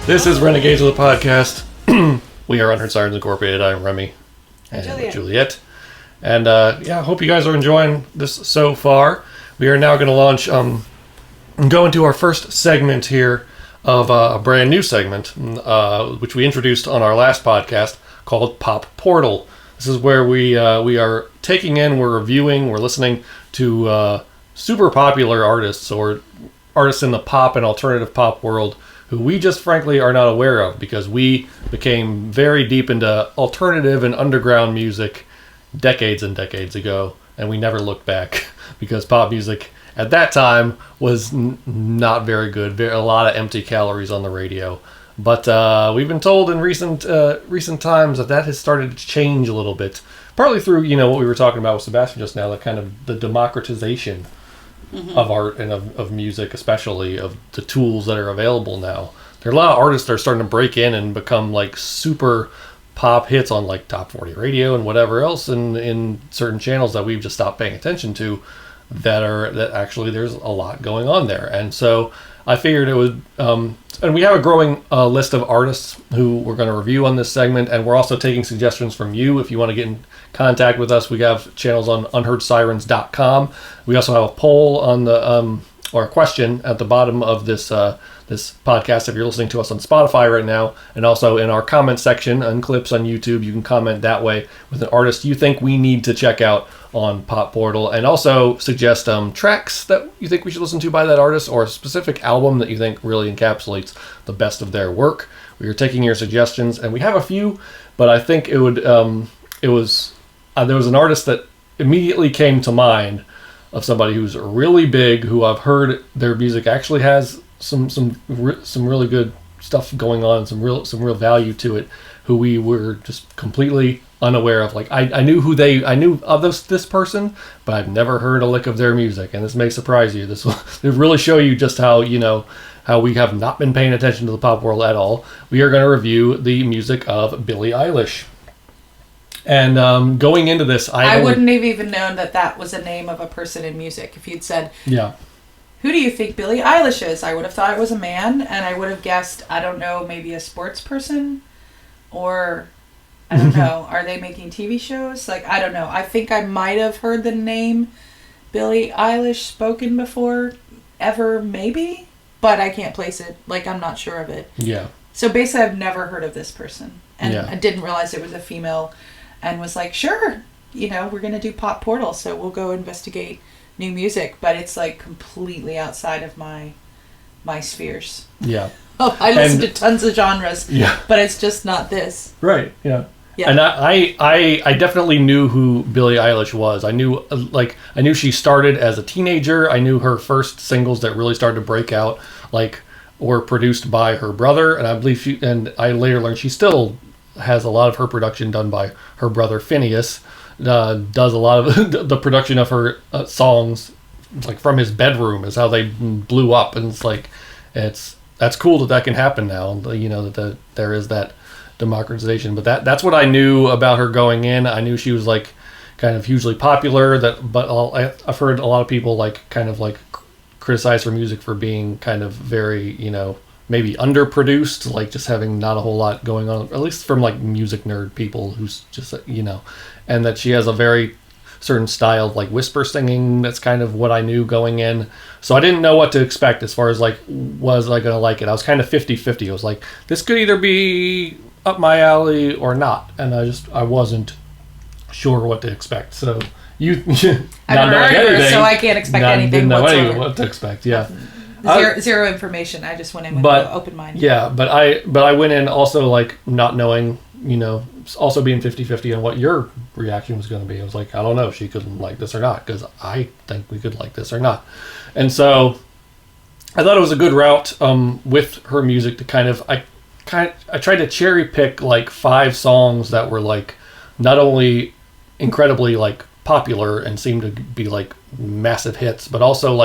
This is Renegades of the podcast. We are Unheard Sirens Incorporated. I'm Remy and Juliet. And I hope you guys are enjoying this so far. We are now going to launch and go into our first segment here of a brand new segment, which we introduced on our last podcast, called Pop Portal. This is where we are taking in, we're reviewing, we're listening to super popular artists or artists in the pop and alternative pop world who we just frankly are not aware of because we became very deep into alternative and underground music decades and decades ago, and we never looked back because pop music at that time was not very good. A lot of empty calories on the radio. But we've been told in recent times that has started to change a little bit, partly through what we were talking about with Sebastian just now, the kind of the democratization of art and of music, especially of the tools that are available now. There are a lot of artists that are starting to break in and become like super pop hits on like top 40 radio and whatever else in certain channels that we've just stopped paying attention to. That actually there's a lot going on there, and so I figured it would. And we have a growing list of artists who we're going to review on this segment, and we're also taking suggestions from you if you want to get in contact with us. We have channels on unheardsirens.com. We also have a poll on the or a question at the bottom of this this podcast if you're listening to us on Spotify right now, and also in our comment section and clips on YouTube. You can comment that way with an artist you think we need to check out on Pop Portal, and also suggest tracks that you think we should listen to by that artist, or a specific album that you think really encapsulates the best of their work. We are taking your suggestions, and we have a few, but I think there was an artist that immediately came to mind of somebody who's really big, who I've heard their music actually has some really good stuff going on, some real value to it, who we were just completely unaware of. Like I knew of this person, but I've never heard a lick of their music, and this may surprise you. This will really show you just how how we have not been paying attention to the pop world at all. We are going to review the music of Billie Eilish. And going into this, I wouldn't have even known that was a name of a person in music. If you'd said, who do you think Billie Eilish is? I would have thought it was a man, and I would have guessed, I don't know, maybe a sports person, or I don't know, are they making TV shows? Like, I don't know. I think I might have heard the name Billie Eilish spoken before, ever, maybe, but I can't place it. Like, I'm not sure of it. Yeah. So basically, I've never heard of this person, and I didn't realize it was a female. And was like, sure, we're going to do Pop Portal, so we'll go investigate new music. But it's like completely outside of my spheres. Yeah. Oh, I listen to tons of genres, but it's just not this. Right, yeah. And I definitely knew who Billie Eilish was. I knew she started as a teenager. I knew her first singles that really started to break out, were produced by her brother. And I believe I later learned she still has a lot of her production done by her brother Phineas. Does a lot of the production of her songs, from his bedroom, is how they blew up, and that's cool that can happen now. That there is that democratization. But that's what I knew about her going in. I knew she was kind of hugely popular. I've heard a lot of people criticize her music for being kind of very maybe underproduced, just having not a whole lot going on, at least from music nerd people who's just and that she has a very certain style of whisper singing. That's kind of what I knew going in. So I didn't know what to expect as far as was I going to like it. I was kind of 50-50. I was like, this could either be up my alley or not. And I wasn't sure what to expect. So I've never heard of her, so I can't expect anything didn't know whatsoever. What to expect, yeah. Zero information. I just went in with an open mind. Yeah, but I went in also not knowing, also being 50-50 on what your reaction was going to be. I was like, I don't know if she could like this or not, because I think we could like this or not. And so I thought it was a good route with her music to I tried to cherry pick 5 songs that were not only incredibly popular and seemed to be massive hits, but also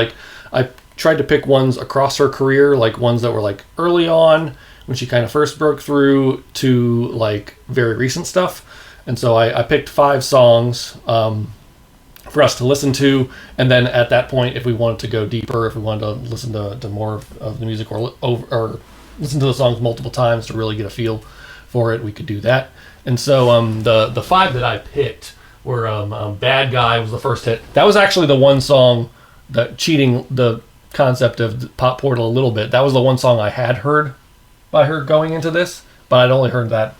I tried to pick ones across her career, ones that were early on when she kind of first broke through to very recent stuff. And so I picked 5 songs for us to listen to, and then at that point, if we wanted to go deeper, if we wanted to listen to more of the music or listen to the songs multiple times to really get a feel for it, we could do that. And so the 5 that I picked were Bad Guy was the first hit. That was actually the one song that, cheating the concept of Pop Portal a little bit, that was the one song I had heard by her going into this, but I'd only heard that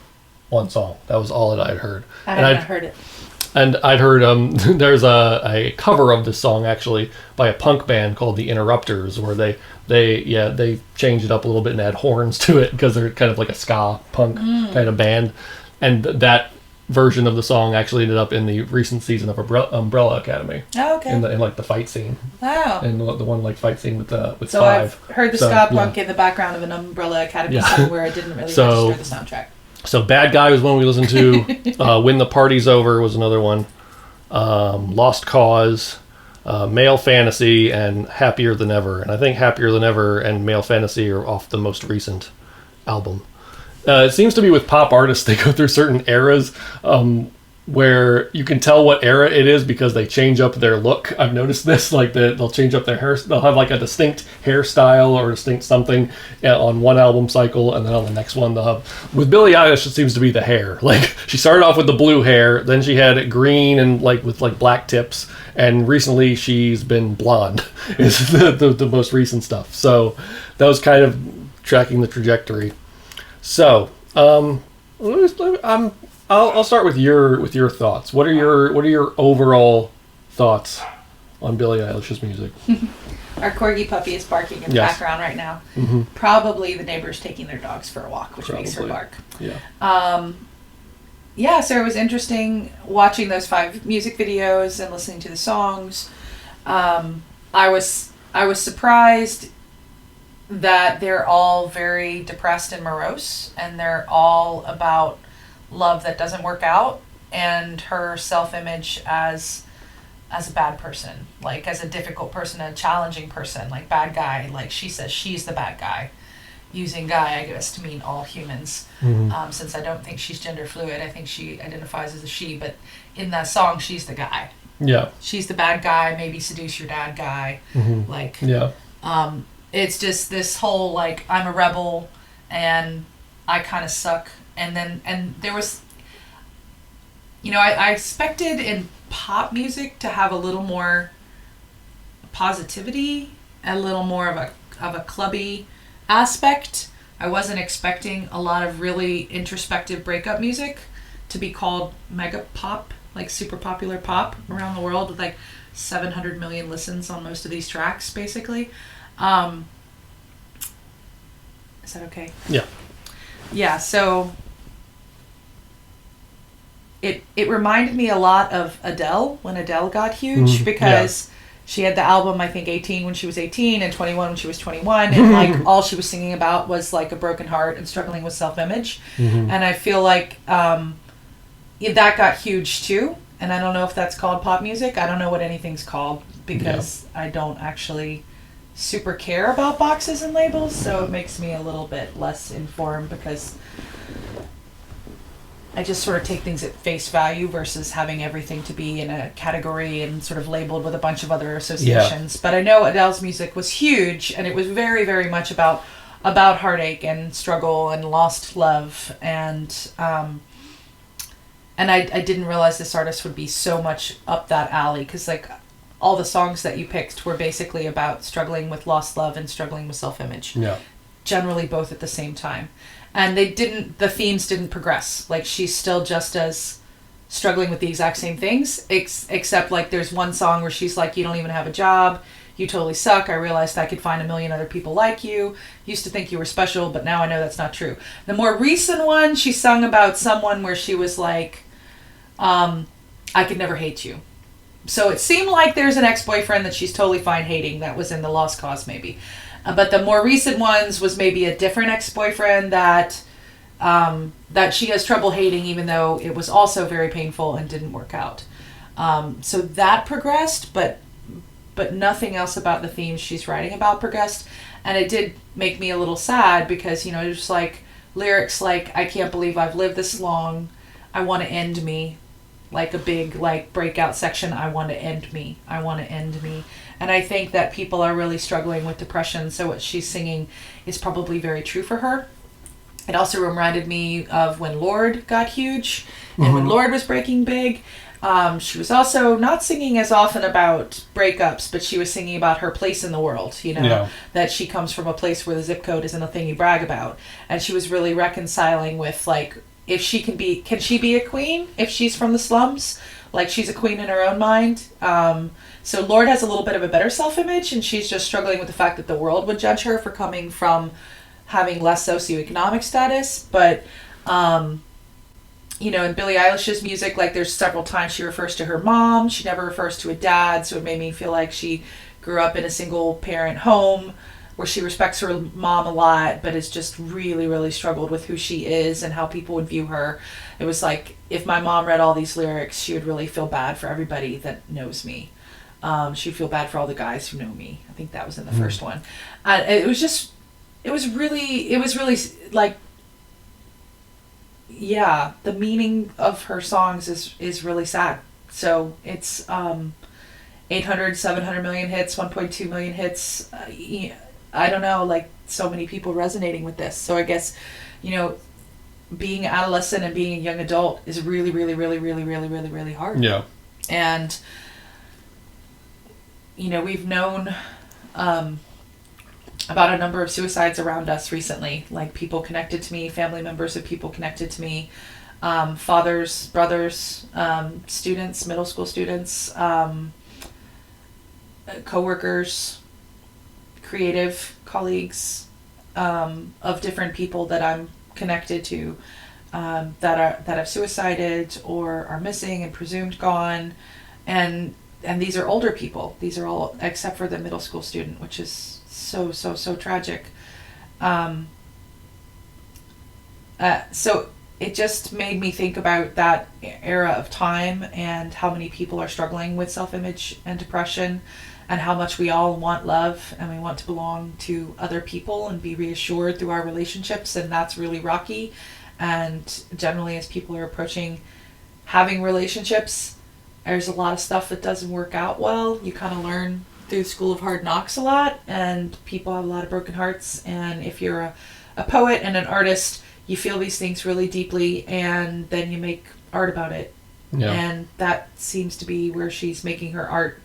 one song. That was all that I'd heard. I hadn't heard it. And I'd heard there's a cover of this song actually by a punk band called the Interrupters, where they changed it up a little bit and add horns to it because they're kind of like a ska punk kind of band. And that version of the song actually ended up in the recent season of Umbrella Academy. Oh, okay. In like the fight scene. Wow. And the one like fight scene with so 5. I've heard the ska punk in the background of an Umbrella Academy song where I didn't really register the soundtrack. So Bad Guy was one we listened to. When the Party's Over was another one. Lost Cause, Male Fantasy, and Happier Than Ever. And I think Happier Than Ever and Male Fantasy are off the most recent album. It seems to be with pop artists, they go through certain eras where you can tell what era it is because they change up their look. I've noticed this, like they'll change up their hair. They'll have like a distinct hairstyle or distinct something on one album cycle, and then on the next one they'll have. With Billie Eilish, it seems to be the hair. Like she started off with the blue hair, then she had green and with black tips, and recently she's been blonde. Is the most recent stuff. So that was kind of tracking the trajectory. So, I'll start with your thoughts. What are your overall thoughts on Billie Eilish's music? Our corgi puppy is barking in the background right now. Mm-hmm. Probably the neighbors taking their dogs for a walk, which makes her bark. Yeah. So it was interesting watching those 5 music videos and listening to the songs. I was surprised that they're all very depressed and morose, and they're all about love that doesn't work out and her self-image as a bad person, like as a difficult person, a challenging person, like bad guy. Like she says she's the bad guy, using guy I guess to mean all humans. Mm-hmm. Since I don't think she's gender fluid, I think she identifies as a she, but in that song she's the guy. Yeah, she's the bad guy, maybe seduce your dad guy. Mm-hmm. It's just this whole like I'm a rebel and I kind of suck. And there was, I expected in pop music to have a little more positivity, a little more of a clubby aspect. I wasn't expecting a lot of really introspective breakup music to be called mega pop, like super popular pop around the world with like 700 million listens on most of these tracks, basically. Is that okay? Yeah. Yeah, so it reminded me a lot of Adele when Adele got huge because she had the album, I think, 18 when she was 18 and 21 when she was 21, and like all she was singing about was like a broken heart and struggling with self-image. Mm-hmm. And I feel like that got huge too. And I don't know if that's called pop music. I don't know what anything's called because I don't actually super care about boxes and labels, so it makes me a little bit less informed because I just sort of take things at face value versus having everything to be in a category and sort of labeled with a bunch of other associations. Yeah. But I know Adele's music was huge, and it was very, very much about heartache and struggle and lost love, and I didn't realize this artist would be so much up that alley, because like all the songs that you picked were basically about struggling with lost love and struggling with self-image. Yeah. Generally both at the same time. And the themes didn't progress. Like she's still just as struggling with the exact same things, except like there's one song where she's like, you don't even have a job. You totally suck. I realized I could find a million other people like you. Used to think you were special, but now I know that's not true. The more recent one, she sung about someone where she was like, I could never hate you. So it seemed like there's an ex-boyfriend that she's totally fine hating. That was in the Lost Cause, maybe. But the more recent ones was maybe a different ex-boyfriend that she has trouble hating, even though it was also very painful and didn't work out. So that progressed, but nothing else about the themes she's writing about progressed. And it did make me a little sad because, just like lyrics like, I can't believe I've lived this long. I want to end me. Like a big, like, breakout section, I want to end me. I want to end me. And I think that people are really struggling with depression, so what she's singing is probably very true for her. It also reminded me of when Lorde got huge and when Lorde was breaking big. She was also not singing as often about breakups, but she was singing about her place in the world, that she comes from a place where the zip code isn't a thing you brag about. And she was really reconciling with, like, if she can she be a queen if she's from the slums? Like, she's a queen in her own mind. So Lorde has a little bit of a better self-image, and she's just struggling with the fact that the world would judge her for coming from having less socioeconomic status. But in Billie Eilish's music, like, there's several times she refers to her mom. She never refers to a dad, so it made me feel like she grew up in a single parent home where she respects her mom a lot, but has just really, really struggled with who she is and how people would view her. It was like, if my mom read all these lyrics, she would really feel bad for everybody that knows me. She'd feel bad for all the guys who know me. I think that was in the first one. It was really like, yeah, the meaning of her songs is really sad. So it's 800, 700 million hits, 1.2 million hits. I don't know, like, so many people resonating with this. So I guess, being adolescent and being a young adult is really, really, really, really, really, really, really hard. Yeah. And, we've known about a number of suicides around us recently, like people connected to me, family members of people connected to me, fathers, brothers, students, middle school students, coworkers, creative colleagues, of different people that I'm connected to, that have suicided or are missing and presumed gone, and these are older people. These are all, except for the middle school student, which is so tragic. So it just made me think about that era of time and how many people are struggling with self-image and depression, and how much we all want love and we want to belong to other people and be reassured through our relationships, and that's really rocky. And generally, as people are approaching having relationships, there's a lot of stuff that doesn't work out well. You kind of learn through School of Hard Knocks a lot, and people have a lot of broken hearts. And if you're a poet and an artist, you feel these things really deeply, and then you make art about it. Yeah. And that seems to be where she's making her art.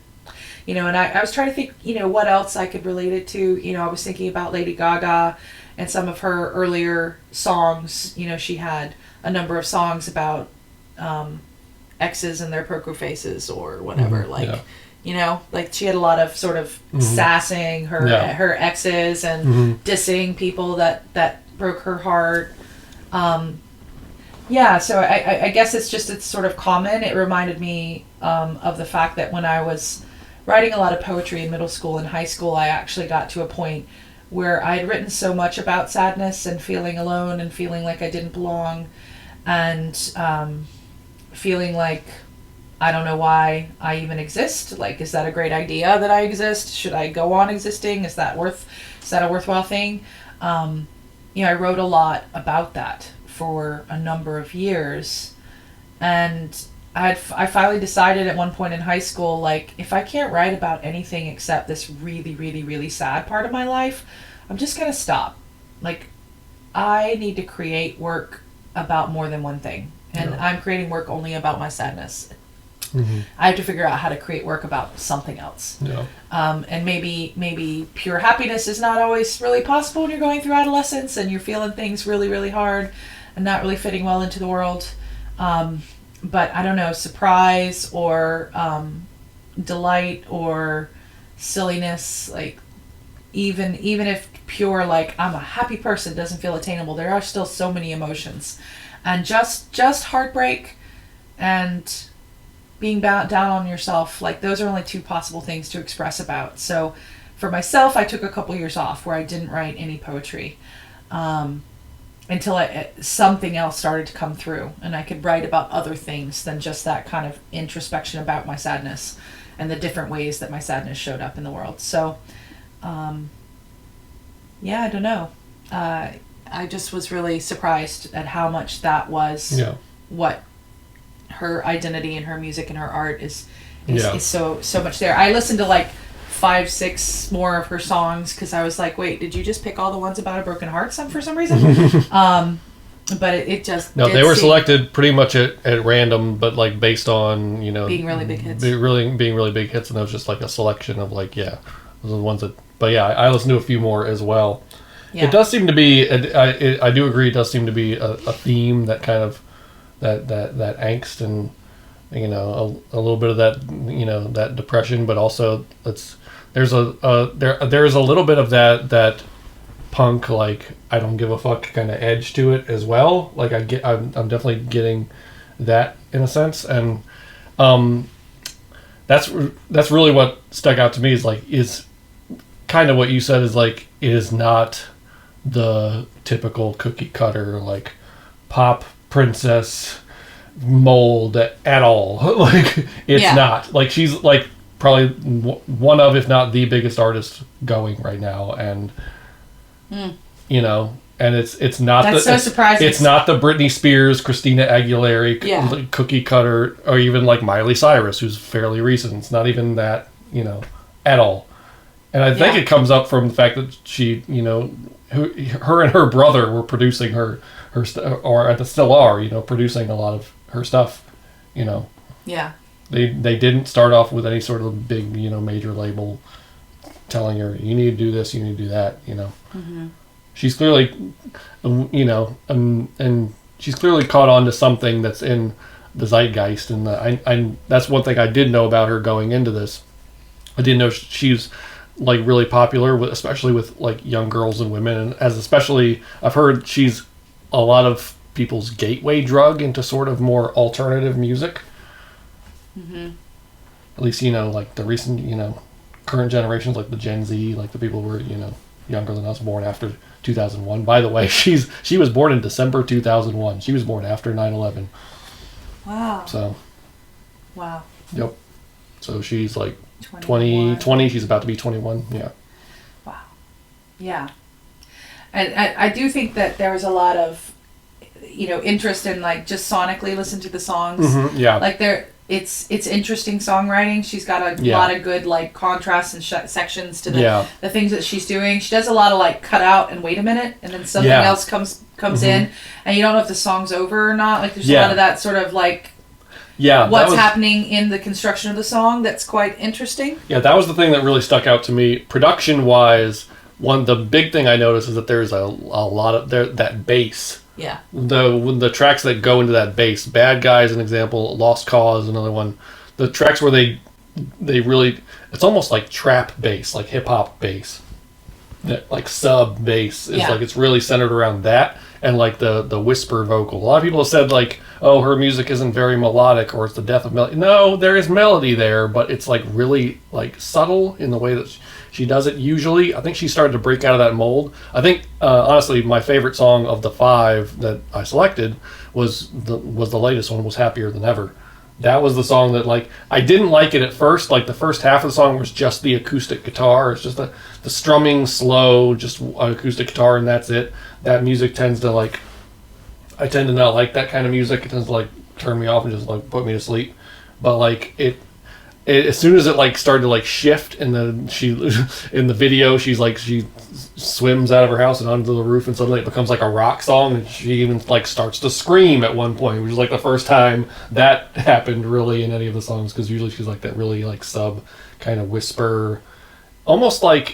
And I was trying to think, what else I could relate it to. I was thinking about Lady Gaga and some of her earlier songs. She had a number of songs about exes and their poker faces or whatever. Like she had a lot of sort of sassing her exes and dissing people that broke her heart. So I guess it's sort of common. It reminded me of the fact that when I was writing a lot of poetry in middle school and high school, I actually got to a point where I had written so much about sadness and feeling alone and feeling like I didn't belong, and feeling like I don't know why I even exist. Like, is that a great idea that I exist? Should I go on existing? Is that a worthwhile thing? I wrote a lot about that for a number of years, and I finally decided at one point in high school, like, if I can't write about anything except this really, really, really sad part of my life, I'm just going to stop. Like, I need to create work about more than one thing. And I'm creating work only about my sadness. I have to figure out how to create work about something else. And maybe pure happiness is not always really possible when you're going through adolescence and you're feeling things really, really hard and not really fitting well into the world. But I don't know, surprise or delight or silliness, like even if pure, like, I'm a happy person doesn't feel attainable, there are still so many emotions. And just heartbreak and being down on yourself, like, those are only two possible things to express about. So for myself, I took a couple years off where I didn't write any poetry. Until something else started to come through and I could write about other things than just that kind of introspection about my sadness and the different ways that my sadness showed up in the world. So, I don't know. I just was really surprised at how much that was what her identity and her music and her art is so much there. I listened to like 5-6 more of her songs because I was like, wait, did you just pick all the ones about a broken heart for some reason? But it just no, they were selected pretty much at random, but like based on being really big hits, being really big hits, and it was just like a selection of like those are the ones that. But yeah, I listened to a few more as well. Yeah. It does seem to be. I do agree. It does seem to be a theme that kind of that angst and a little bit of that that depression, but also there's a little bit of that punk, like I don't give a fuck kind of edge to it as well. Like I'm definitely getting that in a sense, and that's really what stuck out to me is kind of what you said is like it is not the typical cookie cutter like pop princess mold at all. Like it's not like she's like probably one of, if not the biggest artist going right now, and and it's not that's so surprising. It's not the Britney Spears, Christina Aguilera cookie cutter, or even like Miley Cyrus, who's fairly recent. It's not even that at all. And I think it comes up from the fact that she her and her brother were producing her or still are producing a lot of her stuff. Yeah. They didn't start off with any sort of big major label telling her you need to do this, you need to do that. Mm-hmm. She's clearly and she's clearly caught on to something that's in the zeitgeist, and I that's one thing I did know about her going into this. I didn't know she's like really popular especially with like young girls and women, and especially I've heard she's a lot of people's gateway drug into sort of more alternative music. Mm-hmm. At least like the recent current generations, like the Gen Z, like the people who were younger than us, born after 2001. By the way, she was born in December 2001. She was born after 9/11. Wow. So. Wow. Yep. So she's like 20. She's about to be 21. Yeah. Wow. Yeah. And I do think that there was a lot of, interest in like just sonically listen to the songs. Mm-hmm, yeah. Like it's interesting songwriting. She's got a lot of good like contrasts and sections to the things that she's doing. She does a lot of like cut out and wait a minute, and then something else comes mm-hmm. in, and you don't know if the song's over or not. Like there's a lot of that sort of like. Yeah, what's happening in the construction of the song that's quite interesting. Yeah, that was the thing that really stuck out to me. Production-wise, the big thing I noticed is that there's a lot of that bass. Yeah. The tracks that go into that bass. Bad Guys, an example. Lost Cause, another one. The tracks where they really, it's almost like trap bass, like hip-hop bass. Like sub bass. It's like it's really centered around that. And like the whisper vocal. A lot of people have said like, oh, her music isn't very melodic, or it's the death of melody. No, there is melody there, but it's like really like subtle in the way that she does it usually. I think she started to break out of that mold. I think honestly my favorite song of the 5 that I selected was the latest one, was Happier Than Ever. That was the song that like I didn't like it at first. Like the first half of the song was just the acoustic guitar. It's just the strumming slow, just acoustic guitar, and that's it. That music tends to like, I tend to not like that kind of music. It tends to like turn me off and just like put me to sleep. But like it as soon as it like started to like shift, and then she in the video she swims out of her house and onto the roof, and suddenly it becomes like a rock song, and she even like starts to scream at one point, which is like the first time that happened really in any of the songs, because usually she's like that really like sub kind of whisper,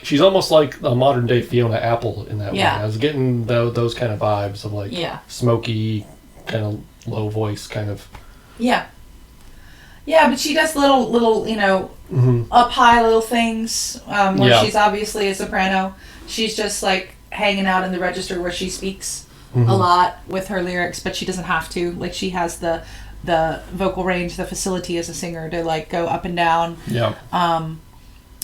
she's almost like a modern day Fiona Apple in that way. I was getting those kind of vibes of like smoky kind of low voice kind of. Yeah, but she does little mm-hmm. up high little things where she's obviously a soprano. She's just like hanging out in the register where she speaks mm-hmm. a lot with her lyrics, but she doesn't have to. Like she has the vocal range, the facility as a singer to like go up and down. Yeah.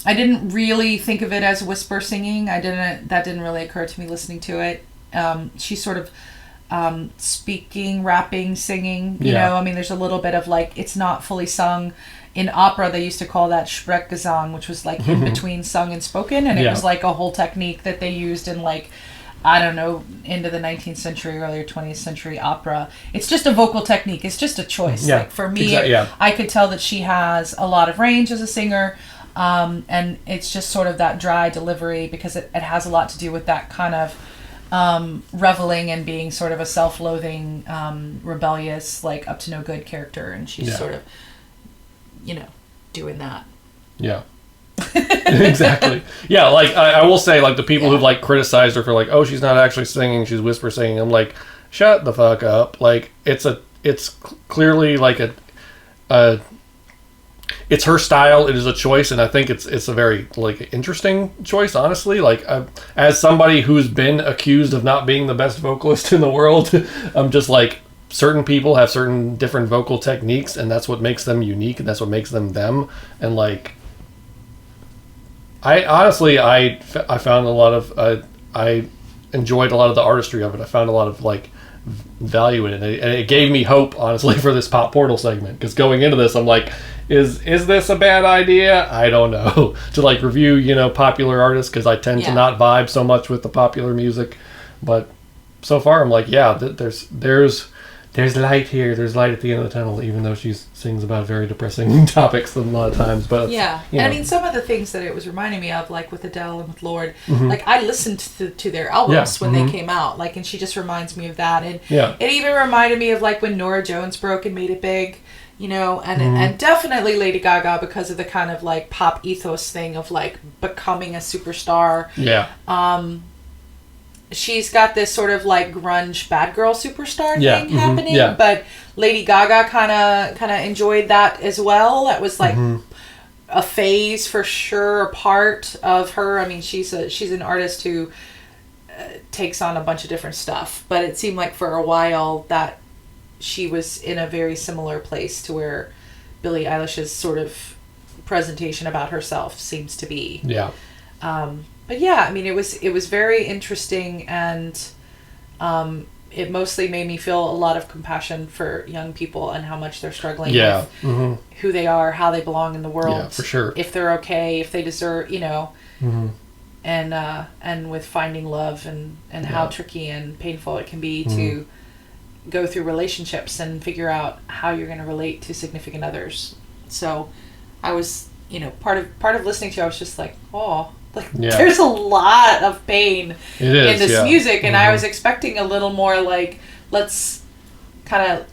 I didn't really think of it as whisper singing. That didn't really occur to me listening to it. She's sort of speaking, rapping, singing, you know. I mean, there's a little bit of like, it's not fully sung. In opera, they used to call that Sprechgesang, which was like in between sung and spoken, and it was like a whole technique that they used in like, I don't know, into the 19th century, earlier 20th century opera. It's just a vocal technique. It's just a choice. Like for me, I could tell that she has a lot of range as a singer. And it's just sort of that dry delivery because it has a lot to do with that kind of reveling and being sort of a self-loathing, rebellious, like up to no good character, and she's sort of, doing that. Yeah. Exactly. Yeah, like I will say, like the people who've like criticized her for like, oh, she's not actually singing, she's whisper singing. I'm like, shut the fuck up. Like it's clearly like it's her style. It is a choice, and I think it's a very like interesting choice. Honestly, like as somebody who's been accused of not being the best vocalist in the world, I'm just like, certain people have certain different vocal techniques, and that's what makes them unique, and that's what makes them them. And like, I honestly found a lot of I enjoyed a lot of the artistry of it. I found a lot of like value in it, and it gave me hope, honestly, for this Pop Portal segment, because going into this I'm like, is this a bad idea? I don't know. To like review popular artists, because I tend to not vibe so much with the popular music, but so far I'm like, yeah, there's light here. There's light at the end of the tunnel, even though she sings about very depressing topics a lot of times. But yeah, and I mean, some of the things that it was reminding me of, like with Adele and with Lorde, like I listened to their albums when they came out, like, and she just reminds me of that. And it even reminded me of like when Norah Jones broke and made it big, and definitely Lady Gaga, because of the kind of like pop ethos thing of like becoming a superstar. Yeah. She's got this sort of like grunge bad girl superstar thing happening, but Lady Gaga kind of enjoyed that as well. That was like a phase for sure, a part of her. I mean, she's an artist who takes on a bunch of different stuff, but it seemed like for a while that she was in a very similar place to where Billie Eilish's sort of presentation about herself seems to be. Yeah. But yeah, I mean, it was very interesting, and it mostly made me feel a lot of compassion for young people and how much they're struggling with who they are, how they belong in the world. Yeah, for sure. If they're okay, if they deserve, and with finding love and how tricky and painful it can be to go through relationships and figure out how you're going to relate to significant others. So I was, part of listening to, I was just like, oh, like there's a lot of pain in this music, and I was expecting a little more like, let's kind of,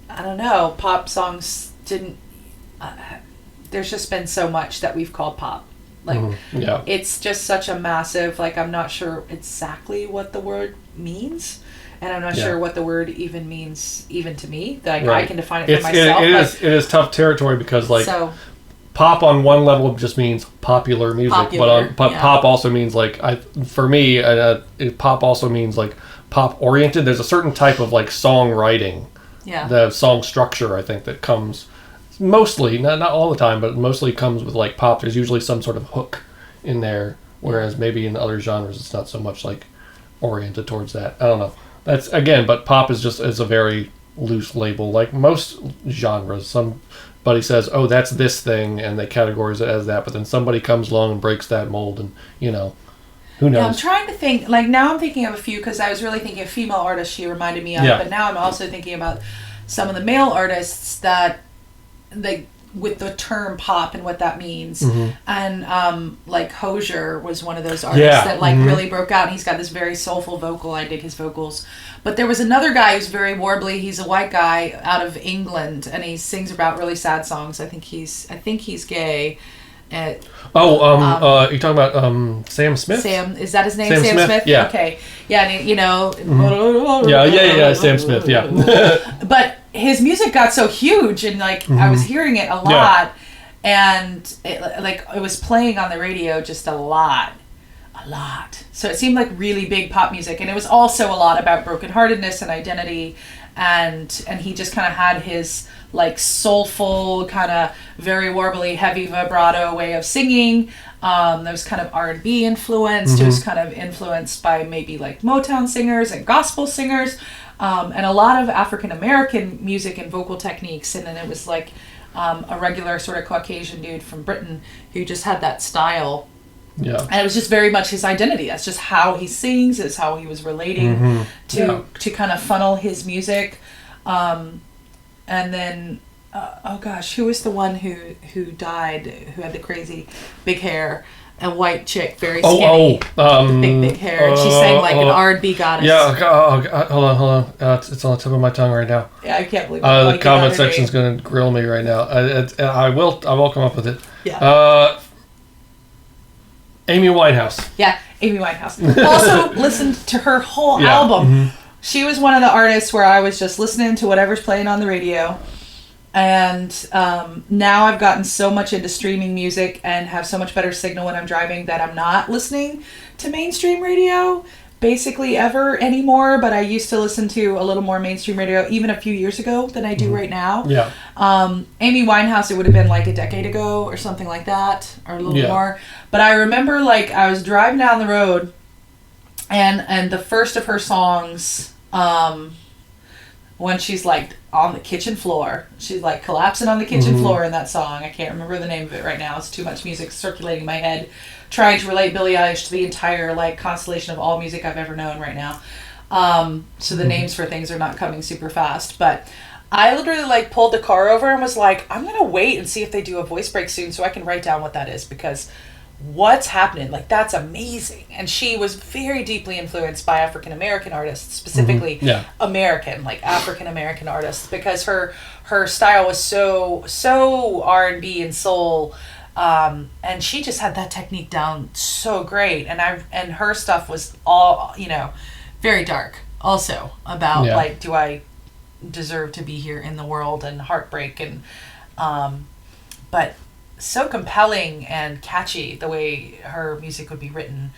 I don't know, pop songs didn't, there's just been so much that we've called pop. Like, it's just such a massive, like, I'm not sure exactly what the word means, and I'm not sure what the word even means, even to me, that I can define it for myself. It is tough territory, because like, pop on one level just means popular music, but pop also means like, for me, pop also means like pop oriented. There's a certain type of like songwriting, the song structure, I think, that comes mostly, not all the time, but mostly comes with like pop. There's usually some sort of hook in there, whereas maybe in other genres it's not so much like oriented towards that. I don't know. That's again, but pop is a very loose label, like most genres. Somebody says, oh, that's this thing, and they categorize it as that, but then somebody comes along and breaks that mold, and who knows. Yeah, I'm trying to think, like, now I'm thinking of a few, because I was really thinking of female artists she reminded me of, but now I'm also thinking about some of the male artists that with the term pop and what that means. And like Hozier was one of those artists that like really broke out, and he's got this very soulful vocal. I dig his vocals. But there was another guy who's very warbly. He's a white guy out of England, and he sings about really sad songs. I think he's gay. You're talking about Sam Smith? Sam, is that his name? Sam Smith? Yeah. Okay. Yeah, and Yeah, Sam Smith, yeah. But his music got so huge, and like I was hearing it a lot, and it was playing on the radio just a lot. So it seemed like really big pop music, and it was also a lot about brokenheartedness and identity, and he just kind of had his like soulful, kind of very warbly, heavy vibrato way of singing. There was kind of R&B influenced. It was kind of influenced by maybe like Motown singers and gospel singers, and a lot of African American music and vocal techniques. And then it was like a regular sort of Caucasian dude from Britain who just had that style. Yeah. And it was just very much his identity. That's just how he sings. It's how he was relating to kind of funnel his music. And then oh gosh, who was the one who died, who had the crazy big hair? A white chick, very skinny, big hair. And she sang like an R&B goddess. Yeah, hold on. It's on the tip of my tongue right now. Yeah, I can't believe it. The comment section's going to grill me right now. I will come up with it. Yeah. Amy Winehouse. Yeah, Amy Winehouse. Also listened to her whole album. Mm-hmm. She was one of the artists where I was just listening to whatever's playing on the radio. And now I've gotten so much into streaming music and have so much better signal when I'm driving that I'm not listening to mainstream radio basically ever anymore. But I used to listen to a little more mainstream radio even a few years ago than I do right now. Yeah. Amy Winehouse, it would have been like a decade ago or something like that, or a little more. But I remember like I was driving down the road and the first of her songs, when she's like on the kitchen floor, she's like collapsing on the kitchen floor in that song. I can't remember the name of it right now. It's too much music circulating in my head, trying to relate Billie Eilish to the entire like constellation of all music I've ever known right now. So the names for things are not coming super fast, but I literally like pulled the car over and was like, I'm gonna wait and see if they do a voice break soon so I can write down what that is, because what's happening, like that's amazing. And she was very deeply influenced by African American artists, specifically American, like African American artists, because her style was so R&B and soul, and she just had that technique down so great. And her stuff was all, very dark also about like, do I deserve to be here in the world, and heartbreak, and but so compelling and catchy the way her music would be written.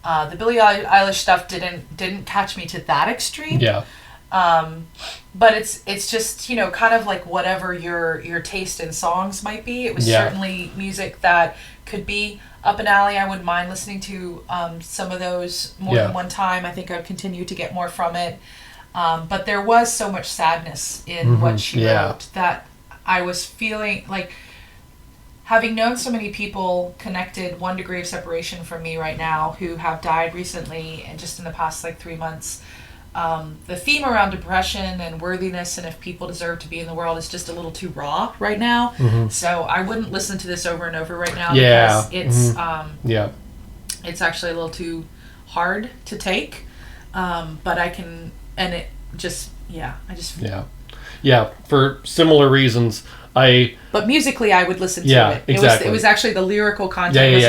The Billie Eilish stuff didn't catch me to that extreme. Yeah. But it's just, kind of like whatever your taste in songs might be. It was certainly music that could be up an alley. I wouldn't mind listening to some of those more than one time. I think I'd continue to get more from it. But there was so much sadness in what she wrote that I was feeling like, having known so many people connected 1 degree of separation from me right now who have died recently and just in the past like 3 months, the theme around depression and worthiness and if people deserve to be in the world is just a little too raw right now. So I wouldn't listen to this over and over right now because it's it's actually a little too hard to take. But I can, and it just for similar reasons. But musically, I would listen to it. Exactly. It was actually the lyrical content was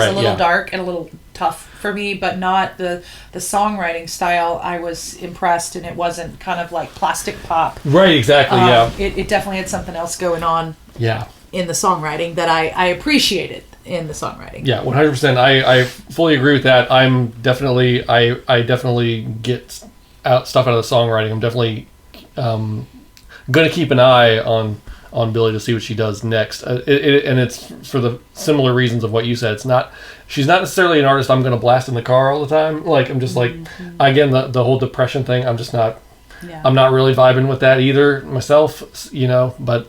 a little dark and a little tough for me, but not the songwriting style. I was impressed, and it wasn't kind of like plastic pop. Right, exactly, It definitely had something else going on in the songwriting that I appreciated in the songwriting. Yeah, 100%. I fully agree with that. I'm definitely, I definitely get stuff out of the songwriting. I'm definitely going to keep an eye on Billie to see what she does next. And it's for the similar reasons of what you said. She's not necessarily an artist I'm going to blast in the car all the time. Like, I'm just like, again, the whole depression thing, I'm just not, I'm not really vibing with that either myself, but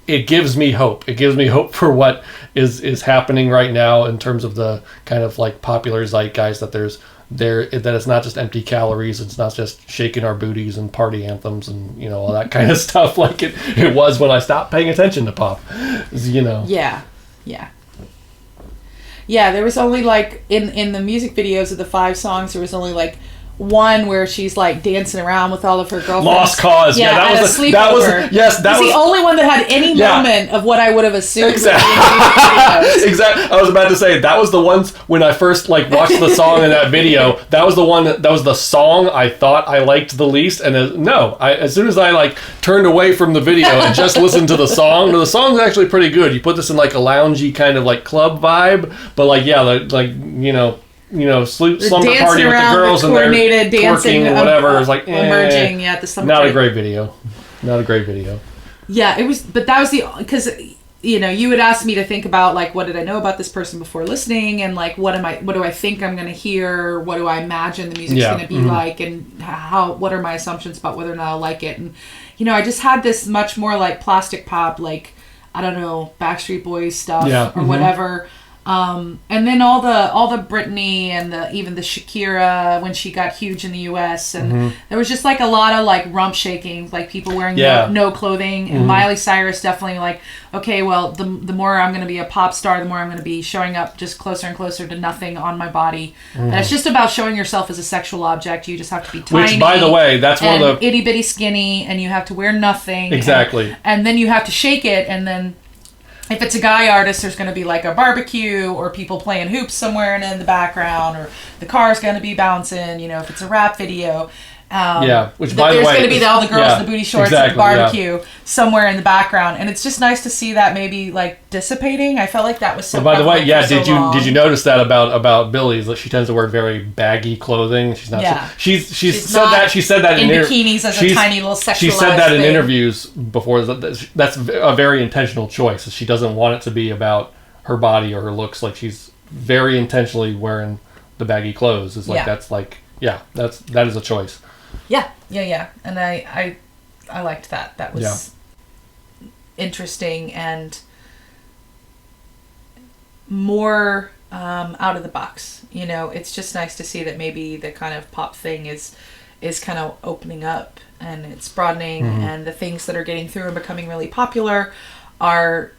it gives me hope. It gives me hope for what is happening right now in terms of the kind of like popular zeitgeist that that it's not just empty calories, it's not just shaking our booties and party anthems and all that kind of stuff like it was when I stopped paying attention to pop. There was only like in the music videos of the 5 songs, there was only like one where she's like dancing around with all of her girlfriends. Lost Cause. That was the only one that had any moment of what I would have assumed. Exactly. I was about to say that was the ones when I first like watched the song in that video. That was the one. That was the song I thought I liked the least. And as soon as I like turned away from the video and just listened to the song's actually pretty good. You put this in like a loungy kind of like club vibe, but like slumber party with the girls and they're twerking or whatever. It's like emerging at the slumber party. Not a great video. Yeah, it was, but that was because you would ask me to think about like what did I know about this person before listening, and like what do I think I'm going to hear, what do I imagine the music's going to be like, and what are my assumptions about whether or not I'll like it. And I just had this much more like plastic pop, like I don't know, Backstreet Boys stuff or whatever. And then all the Britney and even the Shakira when she got huge in the U.S. and there was just like a lot of like rump shaking, like people wearing no clothing. And Miley Cyrus definitely like, okay, well the more I'm going to be a pop star, the more I'm going to be showing up just closer and closer to nothing on my body. And it's just about showing yourself as a sexual object. You just have to be tiny. Which, by the way, that's one of the itty bitty skinny, and you have to wear nothing. Exactly. And then you have to shake it, and then. If it's a guy artist, there's going to be like a barbecue or people playing hoops somewhere in the background, or the car's going to be bouncing. You know, if it's a rap video, which by the way, there's going to be all the girls in the booty shorts at the barbecue somewhere in the background, and it's just nice to see that maybe like dissipating. I felt like that was so. But by the way, did you notice that about Billie? That she tends to wear very baggy clothing. She's not. Yeah. She's said that. She said that in bikinis as a tiny little sexualized. She said that in interviews before. That's a very intentional choice. She doesn't want it to be about her body or her looks. Like she's very intentionally wearing the baggy clothes. It's like that is a choice. Yeah, and I liked that. That was interesting and more out of the box. You know, it's just nice to see that maybe the kind of pop thing is kind of opening up and it's broadening, and the things that are getting through and becoming really popular are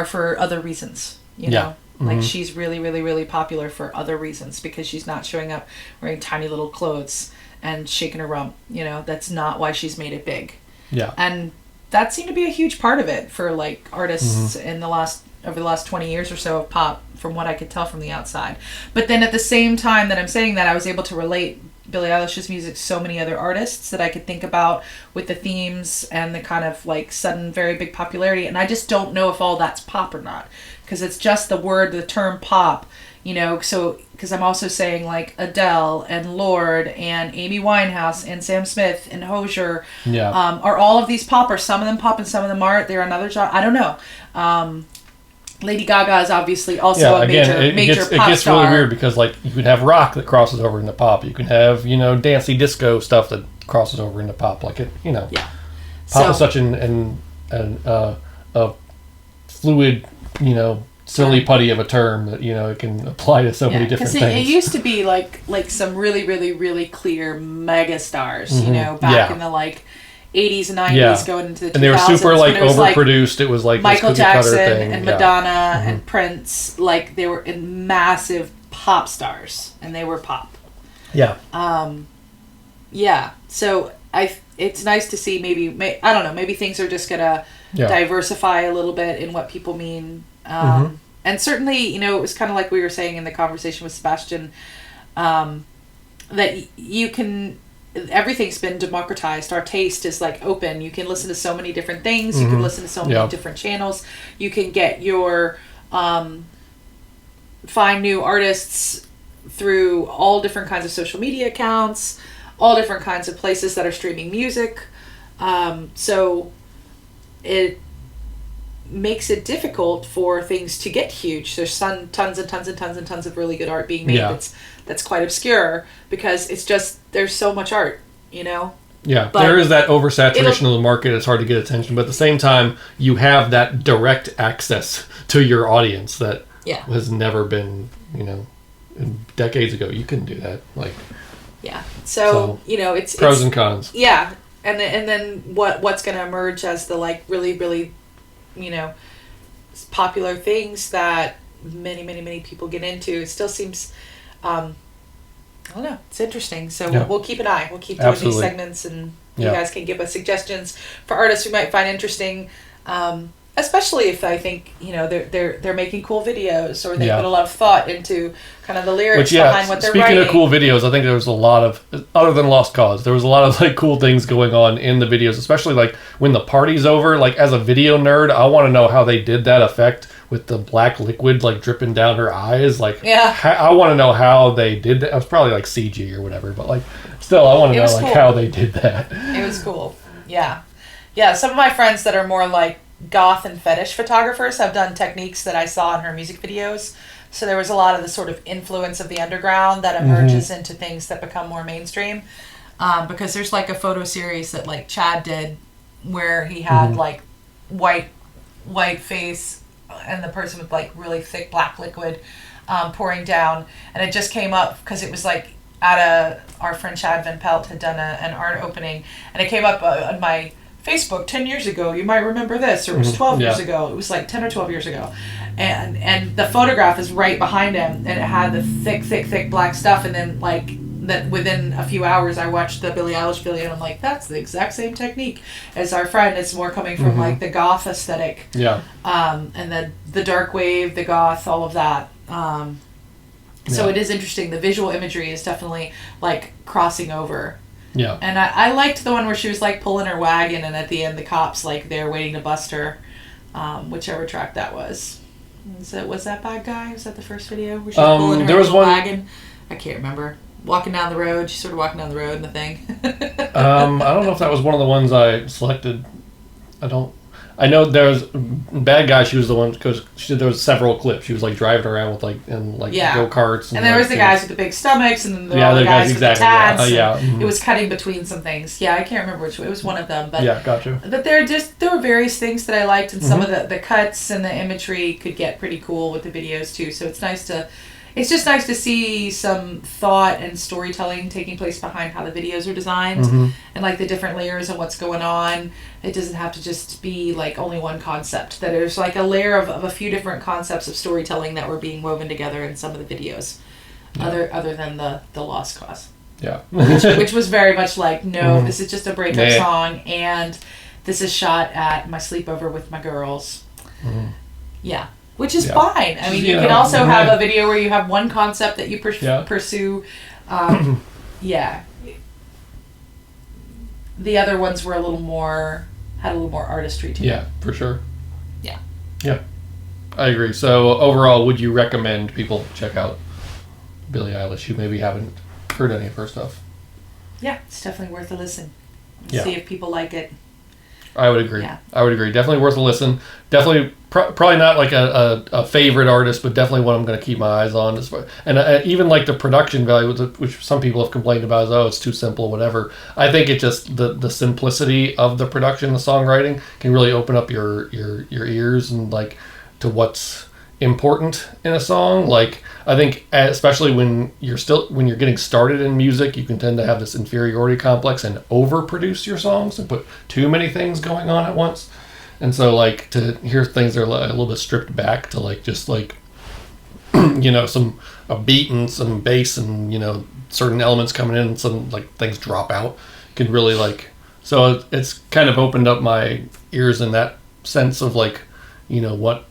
for other reasons. You know. Like she's really, really, really popular for other reasons because she's not showing up wearing tiny little clothes and shaking her rump. You know, that's not why she's made it big. Yeah. And that seemed to be a huge part of it for like artists over the last 20 years or so of pop, from what I could tell from the outside. But then at the same time that I'm saying that, I was able to relate Billie Eilish's music to so many other artists that I could think about with the themes and the kind of like sudden very big popularity. And I just don't know if all that's pop or not, because it's just the term pop, you know. So because I'm also saying like Adele and Lorde and Amy Winehouse and Sam Smith and Hozier are all of these pop, or some of them pop and some of them aren't. They're another genre. I don't know. Lady Gaga is obviously also a major pop star. It gets really weird because like you can have rock that crosses over into pop. You can have, you know, dancey disco stuff that crosses over into pop. Like it, you know. Yeah. Pop is such a fluid, you know, silly putty of a term that, you know, it can apply to so many different things. It used to be like some really, really, really clear mega stars, you know, back in the like 80s and 90s going into the 2000s. And they were super like overproduced. It was like Michael Jackson and Madonna and Prince. Like they were massive pop stars, and they were pop. Yeah. So it's nice to see I don't know, maybe things are just gonna diversify a little bit in what people mean. And certainly, you know, it was kind of like we were saying in the conversation with Sebastian, that everything's been democratized. Our taste is like open. You can listen to so many different things. You can listen to so many different channels. You can get your find new artists through all different kinds of social media accounts, all different kinds of places that are streaming music. So it makes it difficult for things to get huge. There's tons of really good art being made that's quite obscure because it's just there's so much art, you know. Yeah, but there is that oversaturation of the market. It's hard to get attention, but at the same time, you have that direct access to your audience that has never been, you know, decades ago. You couldn't do that. Like, so you know, it's pros and cons. Yeah, and then what's going to emerge as the like really, really, you know, popular things that many people get into. It still seems, I don't know, it's interesting. So we'll keep an eye. We'll keep doing these segments, and you guys can give us suggestions for artists we might find interesting, especially if I think, you know, they're making cool videos, or they put a lot of thought into kind of the lyrics behind what they're writing. Speaking of cool videos, I think there was a lot of, other than Lost Cause, there was a lot of like cool things going on in the videos, especially like when the party's over. Like as a video nerd, I want to know how they did that effect with the black liquid like dripping down her eyes. Like, I want to know how they did that. It was probably like CG or whatever, but like still, I want to know like how they did that. It was cool. Yeah. Some of my friends that are more like goth and fetish photographers have done techniques that I saw in her music videos. So there was a lot of the sort of influence of the underground that emerges into things that become more mainstream. Because there's like a photo series that like Chad did where he had like white face and the person with like really thick black liquid pouring down, and it just came up because it was like our friend Chad Van Pelt had done an art opening, and it came up on my Facebook 10 years ago. You might remember this, or it was 12 years ago. It was like 10 or 12 years ago. And the photograph is right behind him, and it had the thick black stuff, and then like that within a few hours I watched the Billie Eilish video, and I'm like, that's the exact same technique as our friend. It's more coming from like the goth aesthetic. Yeah. And the dark wave, the goth, all of that. So it is interesting. The visual imagery is definitely like crossing over. Yeah. And I liked the one where she was like pulling her wagon, and at the end the cops like they're waiting to bust her, whichever track that was. Was that Bad Guy? Was that the first video where she was pulling her wagon? I can't remember. Walking down the road. She's sort of walking down the road in the thing. I don't know if that was one of the ones I selected. I know there's Bad Guy. She was the one because there was several clips. She was like driving around with like go karts. And there was the guys with the big stomachs, and then there were the guys with the tats. It was cutting between some things. Yeah, I can't remember which. It was one of them. But yeah, gotcha. But there were various things that I liked, and some of the cuts and the imagery could get pretty cool with the videos too. So it's just nice to see some thought and storytelling taking place behind how the videos are designed, and like the different layers and what's going on. It doesn't have to just be like only one concept. That there's like a layer of a few different concepts of storytelling that were being woven together in some of the videos, other than the Lost Cause. Yeah, which was very much like, no, this is just a breakup song, and this is shot at my sleepover with my girls. Yeah. Which is fine. I mean, you can also have a video where you have one concept that you pursue. The other ones were had a little more artistry to them. Yeah, for sure. Yeah. Yeah. I agree. So overall, would you recommend people check out Billie Eilish who maybe haven't heard any of her stuff? Yeah, it's definitely worth a listen. See if people like it. I would agree. Yeah. I would agree. Definitely worth a listen. Definitely, probably not like a favorite artist, but definitely one I'm going to keep my eyes on. And even like the production value, which some people have complained about, is it's too simple, whatever. I think it just the simplicity of the production, the songwriting, can really open up your ears and like to what's important in a song. Like I think especially when you're getting started in music, you can tend to have this inferiority complex and overproduce your songs and put too many things going on at once. And so like to hear things that are a little bit stripped back to like just like a beat and some bass and certain elements coming in and some like things drop out can really like, so it's kind of opened up my ears in that sense of like what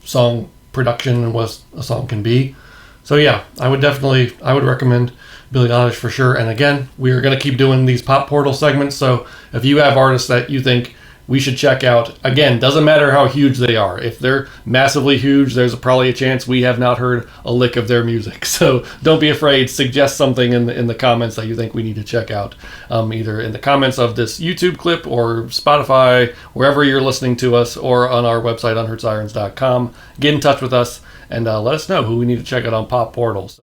song production and what a song can be. So yeah, I would recommend Billie Eilish for sure. And again, we are going to keep doing these Pop Portal segments. So if you have artists that you think we should check out, again, doesn't matter how huge they are. If they're massively huge, there's probably a chance we have not heard a lick of their music. So don't be afraid. Suggest something in the comments that you think we need to check out, either in the comments of this YouTube clip or Spotify, wherever you're listening to us, or on our website, unheardsirens.com. Get in touch with us and let us know who we need to check out on Pop Portals.